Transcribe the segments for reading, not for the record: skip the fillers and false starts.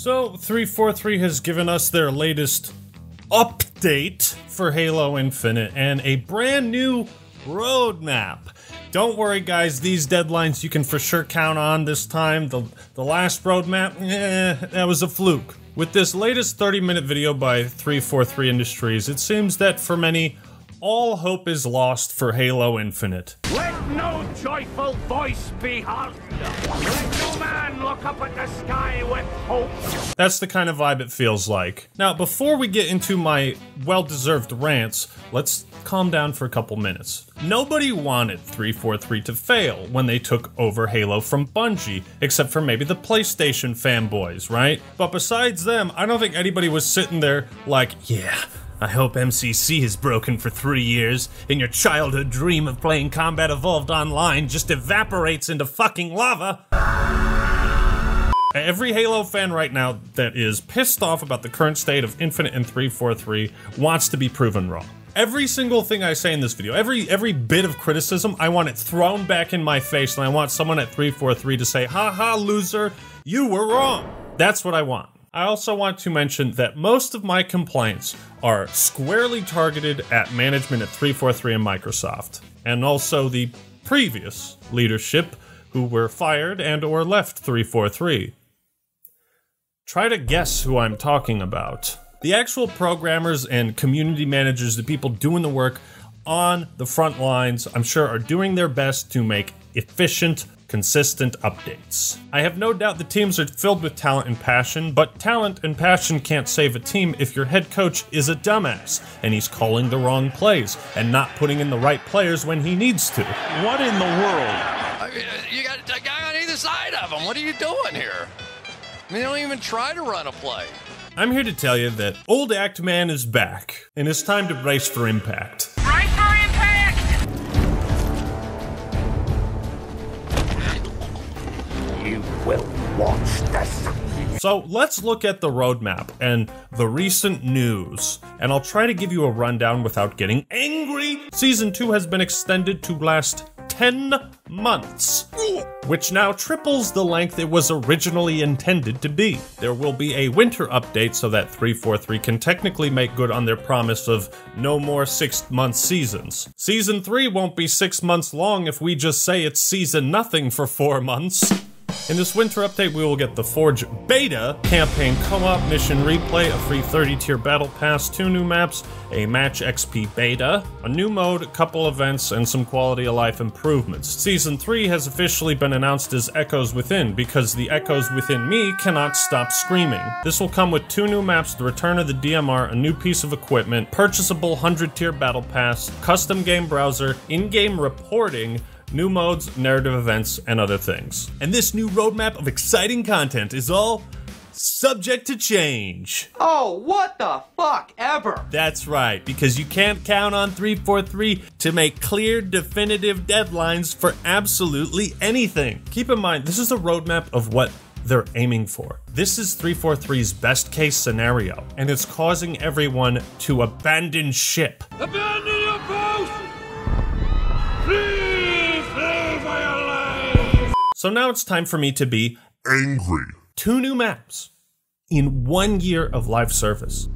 So, 343 has given us their latest update for Halo Infinite and a brand new roadmap. Don't worry guys, these deadlines you can for sure count on this time. The last roadmap, that was a fluke. With this latest 30-minute video by 343 Industries, it seems that for many, all hope is lost for Halo Infinite. Let no joyful voice be heard. Let no man look up at the sky with hope. That's the kind of vibe it feels like. Now, before we get into my well-deserved rants, let's calm down for a couple minutes. Nobody wanted 343 to fail when they took over Halo from Bungie, except for maybe the PlayStation fanboys, right? But besides them, I don't think anybody was sitting there like, yeah, I hope MCC is broken for 3 years, and your childhood dream of playing Combat Evolved Online just evaporates into fucking lava. Every Halo fan right now that is pissed off about the current state of Infinite and 343 wants to be proven wrong. Every single thing I say in this video, every bit of criticism, I want it thrown back in my face, and I want someone at 343 to say, haha, loser, you were wrong. That's what I want. I also want to mention that most of my complaints are squarely targeted at management at 343 and Microsoft, and also the previous leadership who were fired and or left 343. Try to guess who I'm talking about. The actual programmers and community managers, the people doing the work on the front lines, I'm sure are doing their best to make efficient, consistent updates. I have no doubt the teams are filled with talent and passion, but talent and passion can't save a team if your head coach is a dumbass, and he's calling the wrong plays, and not putting in the right players when he needs to. What in the world? You got a guy on either side of him. What are you doing here? I mean, they don't even try to run a play. I'm here to tell you that Old Act Man is back, and it's time to brace for impact. Right for impact! You will watch this. So let's look at the roadmap and the recent news, and I'll try to give you a rundown without getting angry. Season 2 has been extended to last 10 months, which now triples the length it was originally intended to be. There will be a winter update so that 343 can technically make good on their promise of no more 6-month seasons. Season 3 won't be 6 months long if we just say it's season nothing for 4 months. In this winter update, we will get the Forge Beta, Campaign Co-op, Mission Replay, a free 30-tier Battle Pass, 2 new maps, a Match XP Beta, a new mode, a couple events, and some quality of life improvements. Season 3 has officially been announced as Echoes Within, because the echoes within me cannot stop screaming. This will come with 2 new maps, the return of the DMR, a new piece of equipment, purchasable 100-tier Battle Pass, custom game browser, in-game reporting, new modes, narrative events, and other things. And this new roadmap of exciting content is all subject to change. Oh, what the fuck ever? That's right, because you can't count on 343 to make clear, definitive deadlines for absolutely anything. Keep in mind, this is a roadmap of what they're aiming for. This is 343's best case scenario, and it's causing everyone to abandon ship. Abandon your post! Flee for your life! So now it's time for me to be angry. 2 new maps in 1 year of live service.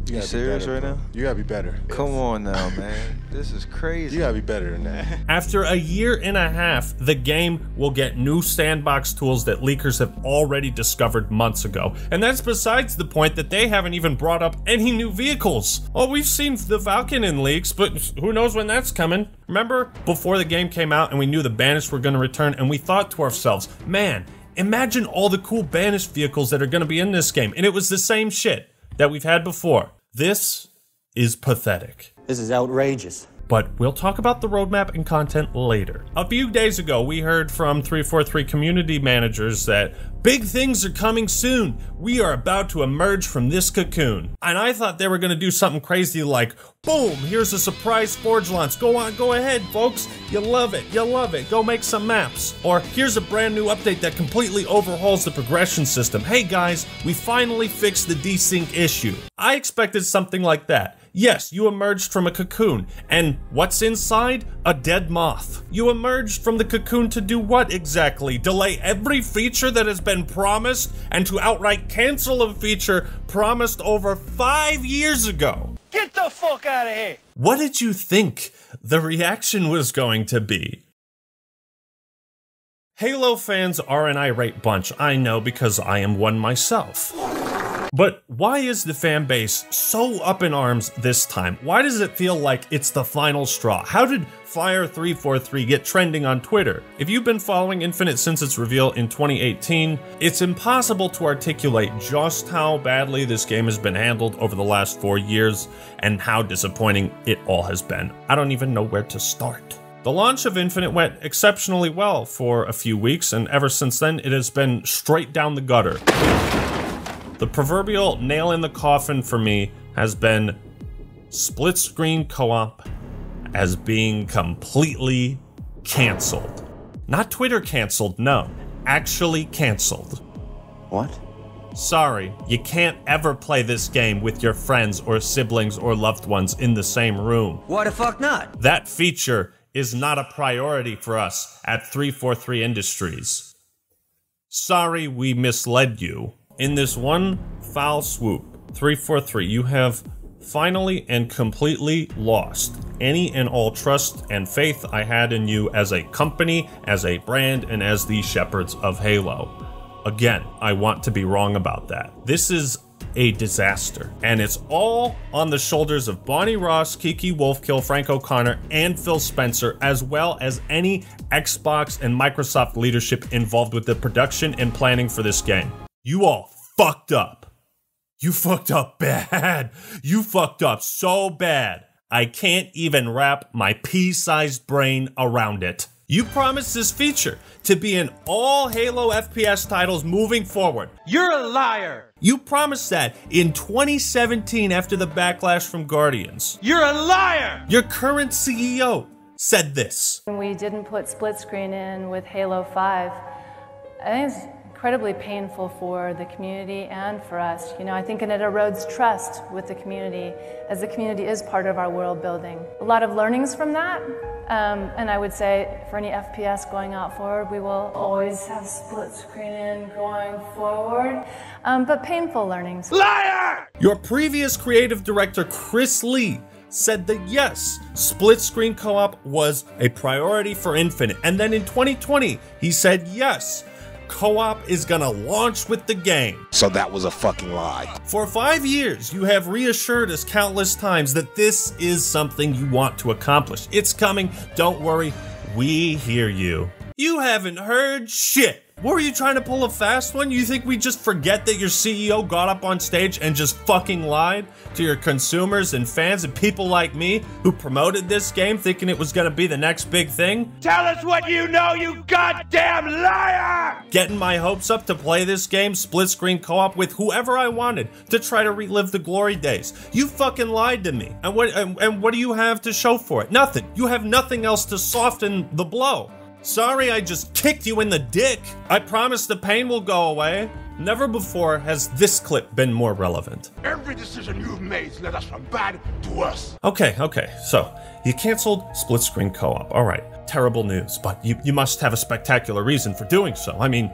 You serious right now? You gotta be better. Come on now, man. This is crazy. You gotta be better than that. After a year and a half, the game will get new sandbox tools that leakers have already discovered months ago. And that's besides the point that they haven't even brought up any new vehicles. Oh, we've seen the Falcon in leaks, but who knows when that's coming. Remember before the game came out and we knew the Banished were gonna return, and we thought to ourselves, man, imagine all the cool Banished vehicles that are gonna be in this game. And it was the same shit that we've had before. This is pathetic. This is outrageous. But we'll talk about the roadmap and content later. A few days ago, we heard from 343 community managers that big things are coming soon. We are about to emerge from this cocoon. And I thought they were gonna do something crazy like, boom, here's a surprise Forge launch. Go on, go ahead, folks. You'll love it, you'll love it. Go make some maps. Or here's a brand new update that completely overhauls the progression system. Hey guys, we finally fixed the desync issue. I expected something like that. Yes, you emerged from a cocoon, and what's inside? A dead moth. You emerged from the cocoon to do what exactly? Delay every feature that has been been promised and to outright cancel a feature promised over 5 years ago. Get the fuck out of here! What did you think the reaction was going to be? Halo fans are an irate bunch, I know, because I am one myself. But why is the fan base so up in arms this time? Why does it feel like it's the final straw? How did Fire343 get trending on Twitter? If you've been following Infinite since its reveal in 2018, it's impossible to articulate just how badly this game has been handled over the last 4 years and how disappointing it all has been. I don't even know where to start. The launch of Infinite went exceptionally well for a few weeks, and ever since then, it has been straight down the gutter. The proverbial nail in the coffin for me has been split screen co-op as being completely canceled. Not Twitter canceled, no. Actually canceled. What? Sorry, you can't ever play this game with your friends or siblings or loved ones in the same room. Why the fuck not? That feature is not a priority for us at 343 Industries. Sorry we misled you. In this one foul swoop, 343, you have finally and completely lost any and all trust and faith I had in you as a company, as a brand, and as the shepherds of Halo. Again, I want to be wrong about that. This is a disaster, and it's all on the shoulders of Bonnie Ross, Kiki Wolfkill, Frank O'Connor, and Phil Spencer, as well as any Xbox and Microsoft leadership involved with the production and planning for this game. You all fucked up. You fucked up bad. You fucked up so bad, I can't even wrap my pea-sized brain around it. You promised this feature to be in all Halo FPS titles moving forward. You're a liar! You promised that in 2017 after the backlash from Guardians. You're a liar! Your current CEO said this. We didn't put split screen in with Halo 5. I think it's incredibly painful for the community and for us. You know, I think it erodes trust with the community, as the community is part of our world building. A lot of learnings from that, and I would say for any FPS going out forward, we will always have split screen in going forward, but painful learnings. Liar! Your previous creative director, Chris Lee, said that yes, split screen co-op was a priority for Infinite, and then in 2020, he said yes, co-op is gonna launch with the game. So that was a fucking lie. For 5 years, you have reassured us countless times that this is something you want to accomplish. It's coming, don't worry, we hear you. You haven't heard shit. What, were you trying to pull a fast one? You think we just forget that your CEO got up on stage and just fucking lied to your consumers and fans and people like me who promoted this game thinking it was gonna be the next big thing? Tell us what you know, you goddamn liar! Getting my hopes up to play this game split screen co-op with whoever I wanted to try to relive the glory days. You fucking lied to me. And what do you have to show for it? Nothing. You have nothing else to soften the blow. Sorry, I just kicked you in the dick. I promise the pain will go away. Never before has this clip been more relevant. Every decision you've made led us from bad to worse. Okay, so you canceled split screen co-op. All right, terrible news, but you must have a spectacular reason for doing so. I mean,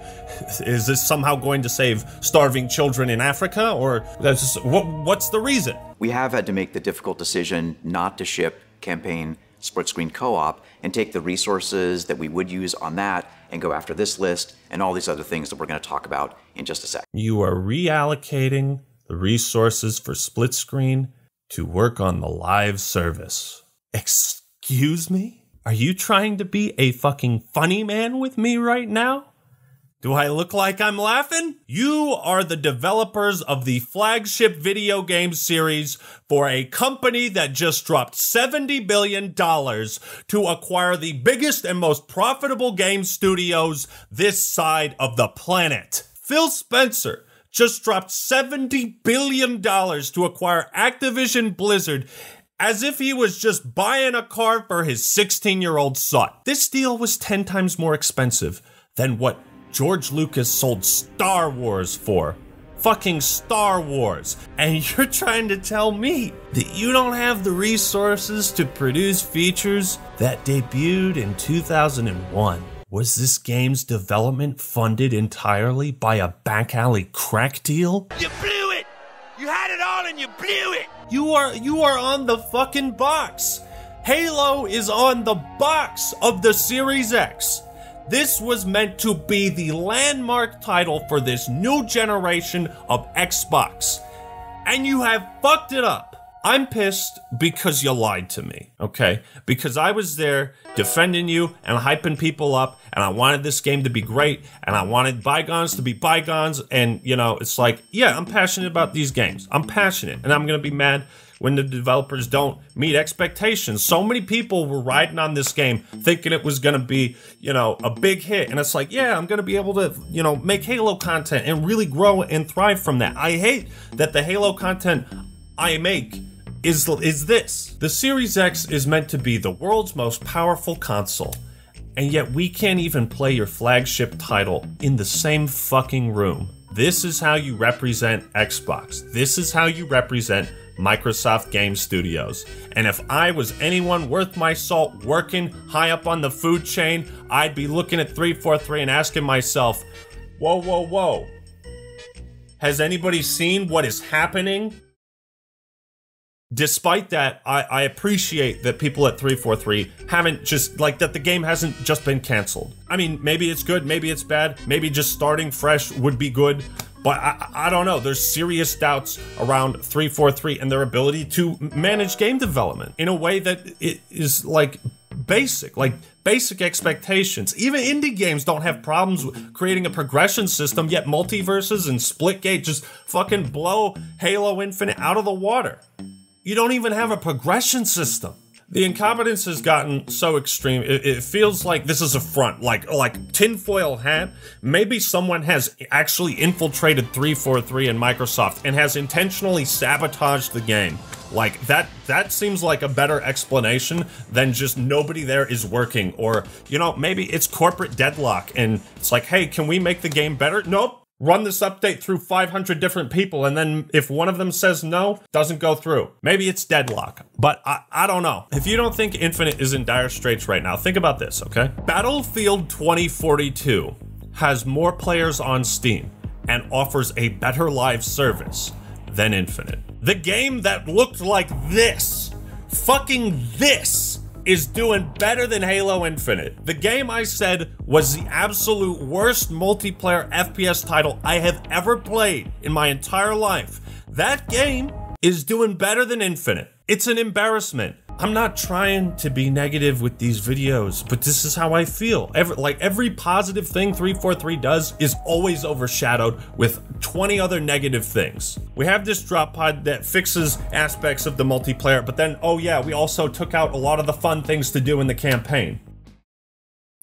is this somehow going to save starving children in Africa, or what's the reason? We have had to make the difficult decision not to ship campaign split screen co-op and take the resources that we would use on that and go after this list and all these other things that we're going to talk about in just a sec. You are reallocating the resources for split screen to work on the live service. Excuse me? Are you trying to be a fucking funny man with me right now? Do I look like I'm laughing? You are the developers of the flagship video game series for a company that just dropped $70 billion to acquire the biggest and most profitable game studios this side of the planet. Phil Spencer just dropped $70 billion to acquire Activision Blizzard as if he was just buying a car for his 16-year-old son. This deal was 10 times more expensive than what George Lucas sold Star Wars for. Fucking Star Wars. And you're trying to tell me that you don't have the resources to produce features that debuted in 2001. Was this game's development funded entirely by a back alley crack deal? You blew it! You had it all and you blew it! You are on the fucking box. Halo is on the box of the Series X. This was meant to be the landmark title for this new generation of Xbox. And you have fucked it up. I'm pissed because you lied to me, okay? Because I was there defending you and hyping people up, and I wanted this game to be great, and I wanted bygones to be bygones, and, you know, it's like, yeah, I'm passionate about these games. I'm passionate, and I'm gonna be mad when the developers don't meet expectations. So many people were riding on this game thinking it was gonna be, you know, a big hit, and it's like, yeah, I'm gonna be able to, you know, make Halo content and really grow and thrive from that. I hate that the Halo content I make is this. The Series X is meant to be the world's most powerful console, and yet we can't even play your flagship title in the same fucking room. This is how you represent Xbox. This is how you represent Microsoft Game Studios. And if I was anyone worth my salt working high up on the food chain, I'd be looking at 343 and asking myself, whoa, whoa, whoa. Has anybody seen what is happening? Despite that, I appreciate that people at 343 haven't just, like, that the game hasn't just been canceled. I mean, maybe it's good, maybe it's bad, maybe just starting fresh would be good, but I don't know. There's serious doubts around 343 and their ability to manage game development in a way that it is, like, basic expectations. Even indie games don't have problems with creating a progression system, yet Multiverses and Splitgate just fucking blow Halo Infinite out of the water. You don't even have a progression system. The incompetence has gotten so extreme, it feels like this is a front, like tinfoil hat. Maybe someone has actually infiltrated 343 and Microsoft and has intentionally sabotaged the game. Like, that seems like a better explanation than just nobody there is working, or, you know, maybe it's corporate deadlock and it's like, hey, can we make the game better? Nope. Run this update through 500 different people, and then if one of them says no, doesn't go through. Maybe it's deadlock, but I don't know. If you don't think Infinite is in dire straits right now, think about this, okay? Battlefield 2042 has more players on Steam and offers a better live service than Infinite. The game that looked like this, fucking this, is doing better than Halo Infinite. The game I said was the absolute worst multiplayer FPS title I have ever played in my entire life. That game is doing better than Infinite. It's an embarrassment. I'm not trying to be negative with these videos, but this is how I feel. Every positive thing 343 does is always overshadowed with 20 other negative things. We have this drop pod that fixes aspects of the multiplayer, but then, oh yeah, we also took out a lot of the fun things to do in the campaign.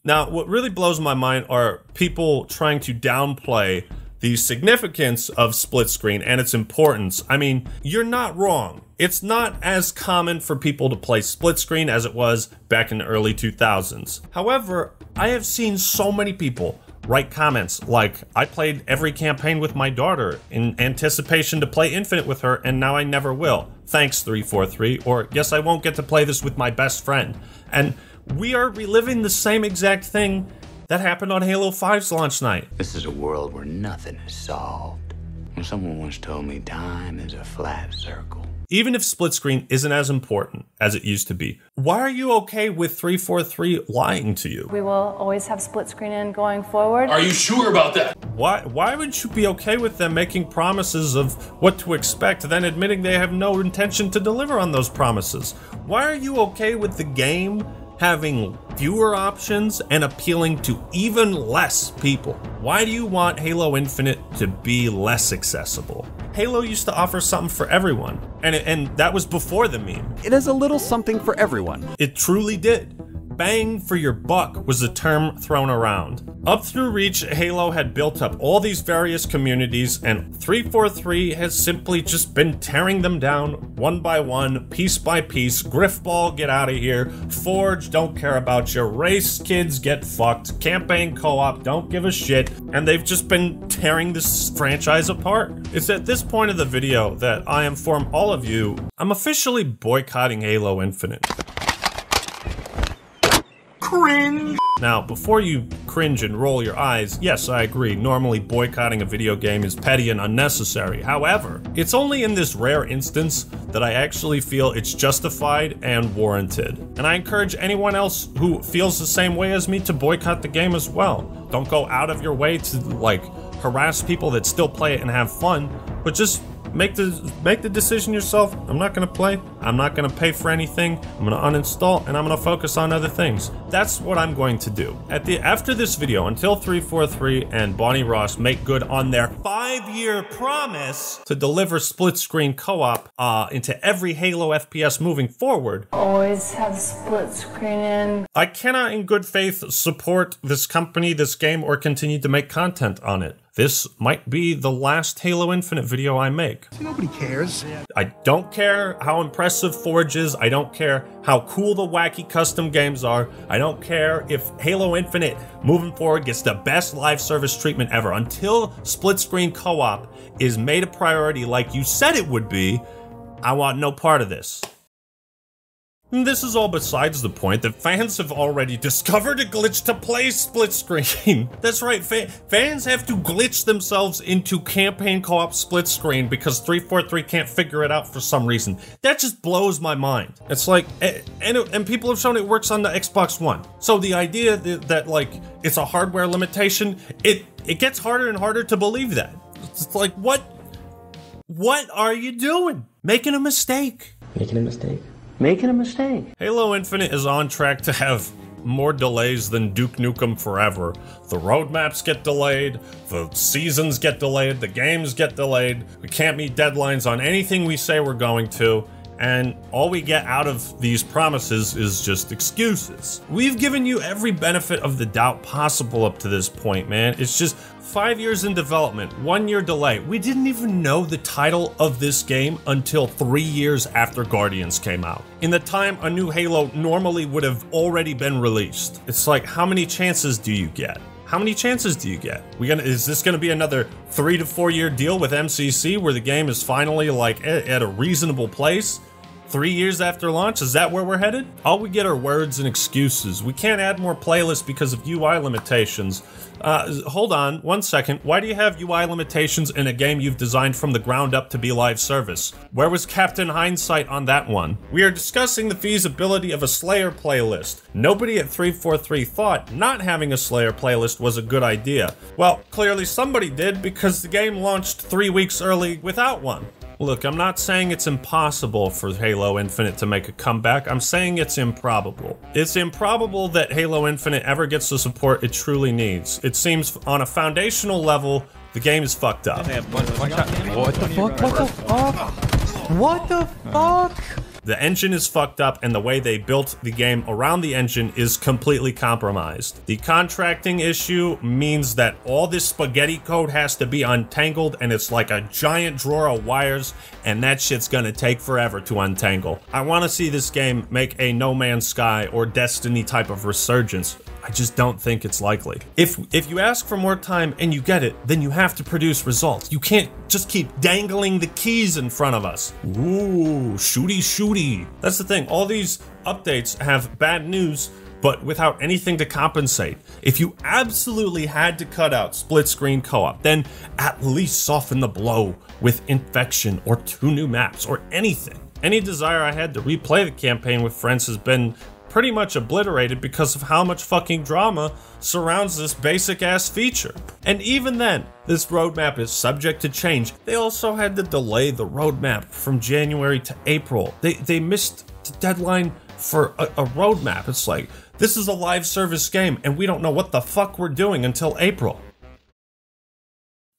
Now, what really blows my mind are people trying to downplay the significance of split screen and its importance. I mean, you're not wrong. It's not as common for people to play split screen as it was back in the early 2000s. However, I have seen so many people write comments like, I played every campaign with my daughter in anticipation to play Infinite with her, and now I never will. Thanks, 343. Or, yes, I won't get to play this with my best friend. And we are reliving the same exact thing that happened on Halo 5's launch night. This is a world where nothing is solved. When someone once told me time is a flat circle. Even if split screen isn't as important as it used to be, why are you okay with 343 lying to you? We will always have split screen in going forward. Are you sure about that? Why would you be okay with them making promises of what to expect, then admitting they have no intention to deliver on those promises? Why are you okay with the game having fewer options and appealing to even less people? Why do you want Halo Infinite to be less accessible? Halo used to offer something for everyone, and that was before the meme. It is a little something for everyone. It truly did. Bang for your buck was the term thrown around. Up through Reach, Halo had built up all these various communities, and 343 has simply just been tearing them down one by one, piece by piece. Griffball, get out of here. Forge, don't care about you. Race, kids, get fucked. Campaign co-op, don't give a shit. And they've just been tearing this franchise apart. It's at this point of the video that I inform all of you, I'm officially boycotting Halo Infinite. Cringe. Now, before you cringe and roll your eyes, yes, I agree, normally boycotting a video game is petty and unnecessary. However, it's only in this rare instance that I actually feel it's justified and warranted. And I encourage anyone else who feels the same way as me to boycott the game as well. Don't go out of your way to, like, harass people that still play it and have fun, but just make the decision yourself. I'm not gonna play. I'm not gonna pay for anything. I'm gonna uninstall and I'm gonna focus on other things. That's what I'm going to do. After this video, until 343 and Bonnie Ross make good on their 5-year promise to deliver split screen co-op into every Halo FPS moving forward. Always have split screen in. I cannot in good faith support this company, this game, or continue to make content on it. This might be the last Halo Infinite video I make. Nobody cares. I don't care how impressive Forge is. I don't care how cool the wacky custom games are. I don't care if Halo Infinite moving forward gets the best live service treatment ever. Until split screen co-op is made a priority like you said it would be, I want no part of this. This is all besides the point that fans have already discovered a glitch to play split screen. That's right, fans have to glitch themselves into campaign co-op split screen because 343 can't figure it out for some reason. That just blows my mind. It's like, and people have shown it works on the Xbox One. So the idea that like, it's a hardware limitation, it gets harder and harder to believe that. It's like, what are you doing? Making a mistake. Making a mistake. Making a mistake. Halo Infinite is on track to have more delays than Duke Nukem Forever. The roadmaps get delayed, the seasons get delayed, the games get delayed, we can't meet deadlines on anything we say we're going to, and all we get out of these promises is just excuses. We've given you every benefit of the doubt possible up to this point, man. It's just 5 years in development, 1 year delay. We didn't even know the title of this game until 3 years after Guardians came out. In the time a new Halo normally would have already been released. It's like, how many chances do you get? How many chances do you get? Is this gonna be another 3 to 4 year deal with MCC where the game is finally like at a reasonable place? 3 years after launch, is that where we're headed? All we get are words and excuses. We can't add more playlists because of UI limitations. Hold on 1 second. Why do you have UI limitations in a game you've designed from the ground up to be live service? Where was Captain Hindsight on that one? We are discussing the feasibility of a Slayer playlist. Nobody at 343 thought not having a Slayer playlist was a good idea. Well, clearly somebody did because the game launched 3 weeks early without one. Look, I'm not saying it's impossible for Halo Infinite to make a comeback. I'm saying it's improbable. It's improbable that Halo Infinite ever gets the support it truly needs. It seems on a foundational level, the game is fucked up. What the fuck? What the fuck? What the fuck? The engine is fucked up and the way they built the game around the engine is completely compromised. The contracting issue means that all this spaghetti code has to be untangled and it's like a giant drawer of wires and that shit's gonna take forever to untangle. I wanna see this game make a No Man's Sky or Destiny type of resurgence. I just don't think it's likely. If you ask for more time and you get it, then you have to produce results. You can't just keep dangling the keys in front of us. Ooh, shooty shooty. That's the thing, all these updates have bad news, but without anything to compensate. If you absolutely had to cut out split screen co-op, then at least soften the blow with Infection or 2 new maps or anything. Any desire I had to replay the campaign with friends has been pretty much obliterated because of how much fucking drama surrounds this basic ass feature. And even then, this roadmap is subject to change. They also had to delay the roadmap from January to April. They missed the deadline for a roadmap. It's like, this is a live service game and we don't know what the fuck we're doing until April.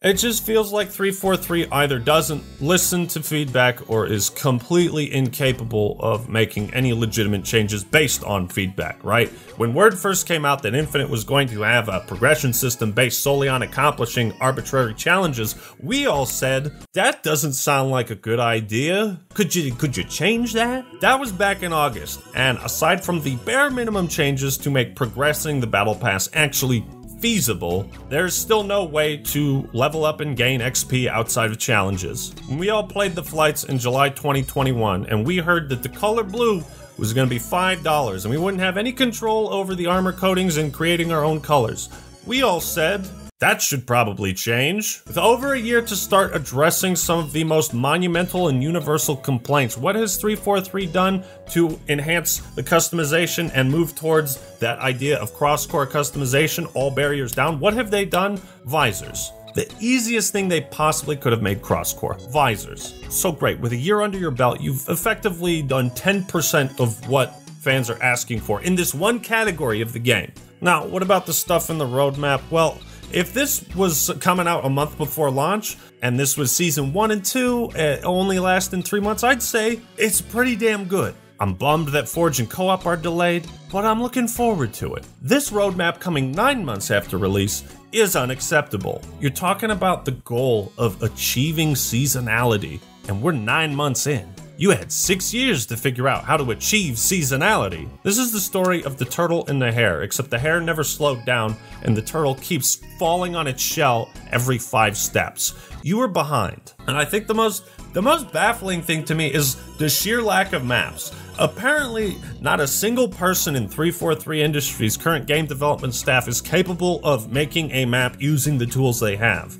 It just feels like 343 either doesn't listen to feedback or is completely incapable of making any legitimate changes based on feedback, right? When word first came out that Infinite was going to have a progression system based solely on accomplishing arbitrary challenges, we all said, that doesn't sound like a good idea. Could you change that? That was back in August, and aside from the bare minimum changes to make progressing the Battle Pass actually feasible, there's still no way to level up and gain XP outside of challenges. When we all played the flights in July 2021 and we heard that the color blue was going to be $5, and we wouldn't have any control over the armor coatings and creating our own colors. We all said, that should probably change. With over a year to start addressing some of the most monumental and universal complaints, what has 343 done to enhance the customization and move towards that idea of cross-core customization, all barriers down? What have they done? Visors. The easiest thing they possibly could have made cross-core. Visors. So great. With a year under your belt, you've effectively done 10% of what fans are asking for in this one category of the game. Now, what about the stuff in the roadmap? Well, if this was coming out a month before launch, and this was Season 1 and 2, only lasting 3 months, I'd say it's pretty damn good. I'm bummed that Forge and Co-op are delayed, but I'm looking forward to it. This roadmap coming 9 months after release is unacceptable. You're talking about the goal of achieving seasonality, and we're 9 months in. You had 6 years to figure out how to achieve seasonality. This is the story of the turtle and the hare, except the hare never slowed down and the turtle keeps falling on its shell every 5 steps. You were behind. And I think the most baffling thing to me is the sheer lack of maps. Apparently, not a single person in 343 Industries' current game development staff is capable of making a map using the tools they have.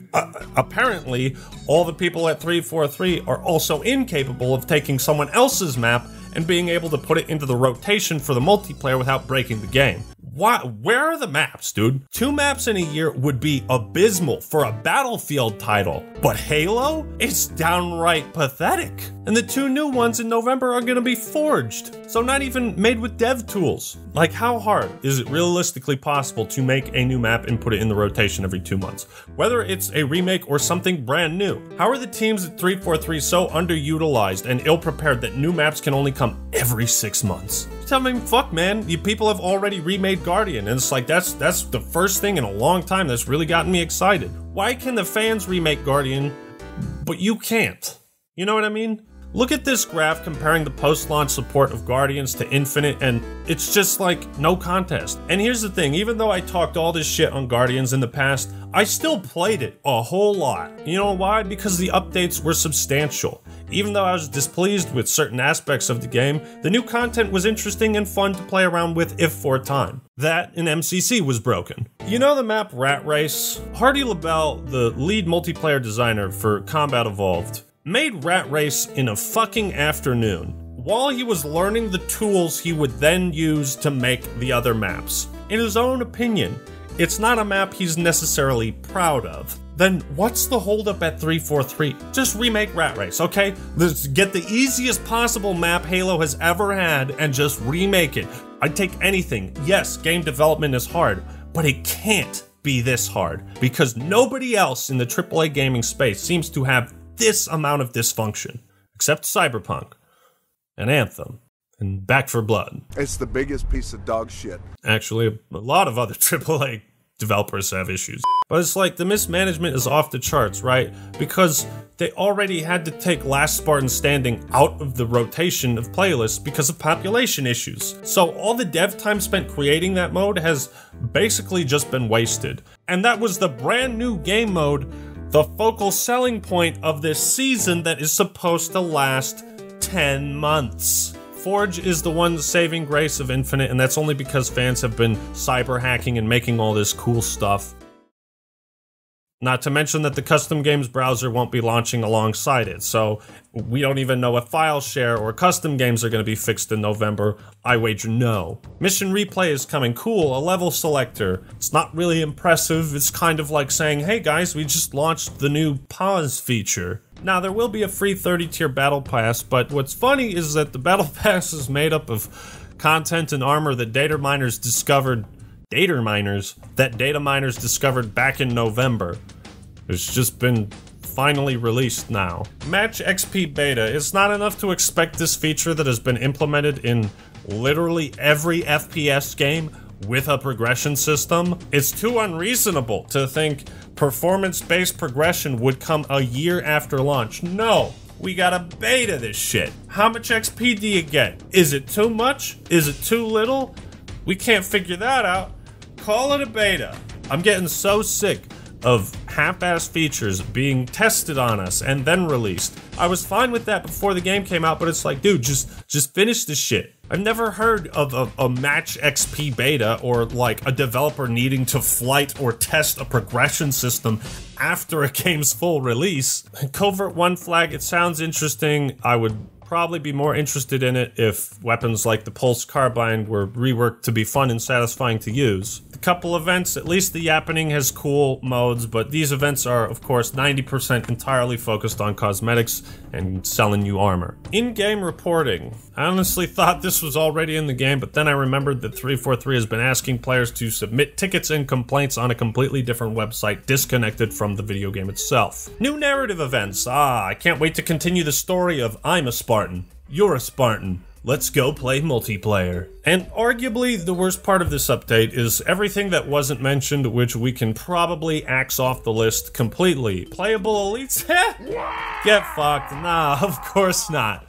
Apparently, all the people at 343 are also incapable of taking someone else's map and being able to put it into the rotation for the multiplayer without breaking the game. Where are the maps, dude? 2 maps in a year would be abysmal for a Battlefield title, but Halo? It's downright pathetic. And the 2 new ones in November are gonna be forged, so not even made with dev tools. Like, how hard is it realistically possible to make a new map and put it in the rotation every 2 months? Whether it's a remake or something brand new. How are the teams at 343 so underutilized and ill-prepared that new maps can only come every 6 months? Tell me, fuck man, you people have already remade Guardian, and it's like, that's the first thing in a long time that's really gotten me excited. Why can the fans remake Guardian, but you can't? You know what I mean? Look at this graph comparing the post-launch support of Guardians to Infinite, and it's just like no contest. And here's the thing, even though I talked all this shit on Guardians in the past, I still played it a whole lot. You know why? Because the updates were substantial. Even though I was displeased with certain aspects of the game, the new content was interesting and fun to play around with if for time. That and MCC was broken. You know the map Rat Race? Hardy LaBelle, the lead multiplayer designer for Combat Evolved, made Rat Race in a fucking afternoon, while he was learning the tools he would then use to make the other maps. In his own opinion, it's not a map he's necessarily proud of. Then what's the holdup at 343? Just remake Rat Race, okay? Let's get the easiest possible map Halo has ever had and just remake it. I'd take anything. Yes, game development is hard, but it can't be this hard, because nobody else in the AAA gaming space seems to have this amount of dysfunction, except Cyberpunk, and Anthem, and Back 4 Blood. It's the biggest piece of dog shit. Actually, a lot of other AAA developers have issues. But it's like the mismanagement is off the charts, right? Because they already had to take Last Spartan Standing out of the rotation of playlists because of population issues. So all the dev time spent creating that mode has basically just been wasted. And that was the brand new game mode, the focal selling point of this season that is supposed to last 10 months. Forge is the one saving grace of Infinite, and that's only because fans have been cyber hacking and making all this cool stuff. Not to mention that the custom games browser won't be launching alongside it, so we don't even know if file share or custom games are going to be fixed in November. I wager no. Mission replay is coming. Cool, a level selector. It's not really impressive. It's kind of like saying, hey guys, we just launched the new pause feature. Now, there will be a free 30-tier battle pass, but what's funny is that the battle pass is made up of content and armor that data miners discovered back in November. It's just been finally released now. Match XP beta. It's not enough to expect this feature that has been implemented in literally every FPS game with a progression system. It's too unreasonable to think performance-based progression would come a year after launch. No, we gotta beta this shit. How much XP do you get? Is it too much? Is it too little? We can't figure that out. Call it a beta. I'm getting so sick of half-ass features being tested on us and then released. I was fine with that before the game came out, but it's like, dude, just finish this shit. I've never heard of a match XP beta or like a developer needing to flight or test a progression system after a game's full release. Covert 1 flag, it sounds interesting. I would probably be more interested in it if weapons like the Pulse Carbine were reworked to be fun and satisfying to use. The couple events, at least the Yappening has cool modes, but these events are, of course, 90% entirely focused on cosmetics and selling you armor. In-game reporting. I honestly thought this was already in the game, but then I remembered that 343 has been asking players to submit tickets and complaints on a completely different website disconnected from the video game itself. New narrative events. I can't wait to continue the story of I'm a Spartan, you're a Spartan, let's go play multiplayer. And arguably the worst part of this update is everything that wasn't mentioned, which we can probably axe off the list completely. Playable elites? Get fucked. Nah, of course not.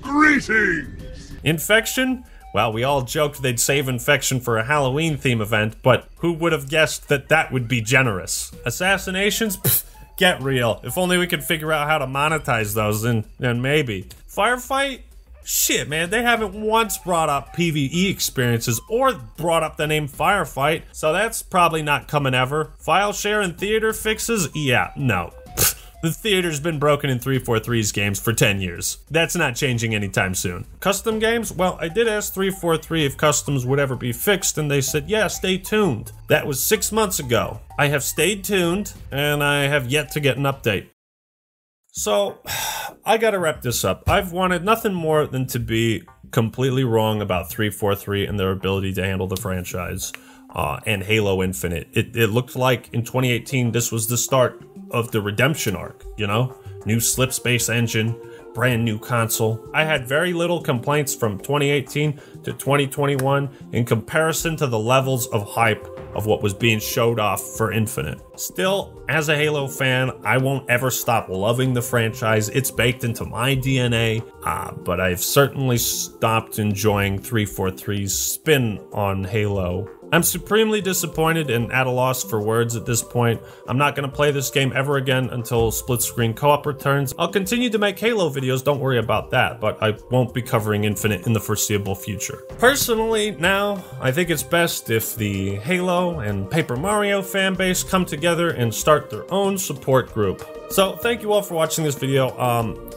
Greetings! Infection? Well, we all joked they'd save Infection for a Halloween theme event, but who would have guessed that that would be generous? Assassinations? Pfft, get real. If only we could figure out how to monetize those, then maybe. Firefight? Shit, man, they haven't once brought up PvE experiences or brought up the name Firefight, so that's probably not coming ever. File share and theater fixes? Yeah, no. The theater's been broken in 343's games for 10 years. That's not changing anytime soon. Custom games? Well, I did ask 343 if customs would ever be fixed, and they said, yeah, stay tuned. That was 6 months ago. I have stayed tuned, and I have yet to get an update. So, I gotta wrap this up. I've wanted nothing more than to be completely wrong about 343 and their ability to handle the franchise. And Halo Infinite. It looked like in 2018 this was the start of the redemption arc, you know? New slip space engine, brand new console. I had very little complaints from 2018 to 2021 in comparison to the levels of hype of what was being showed off for Infinite. Still, as a Halo fan, I won't ever stop loving the franchise. It's baked into my DNA, but I've certainly stopped enjoying 343's spin on Halo. I'm supremely disappointed and at a loss for words at this point. I'm not going to play this game ever again until split screen co-op returns. I'll continue to make Halo videos, don't worry about that, but I won't be covering Infinite in the foreseeable future. Personally, now, I think it's best if the Halo and Paper Mario fanbase come together and start their own support group. So, thank you all for watching this video.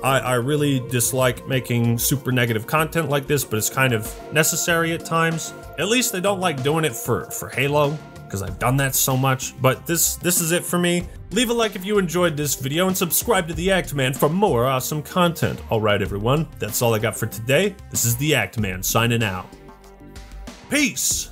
I really dislike making super negative content like this, but it's kind of necessary at times. At least I don't like doing it for Halo, because I've done that so much. But this is it for me. Leave a like if you enjoyed this video, and subscribe to The Act Man for more awesome content. Alright everyone, that's all I got for today. This is The Act Man signing out. Peace!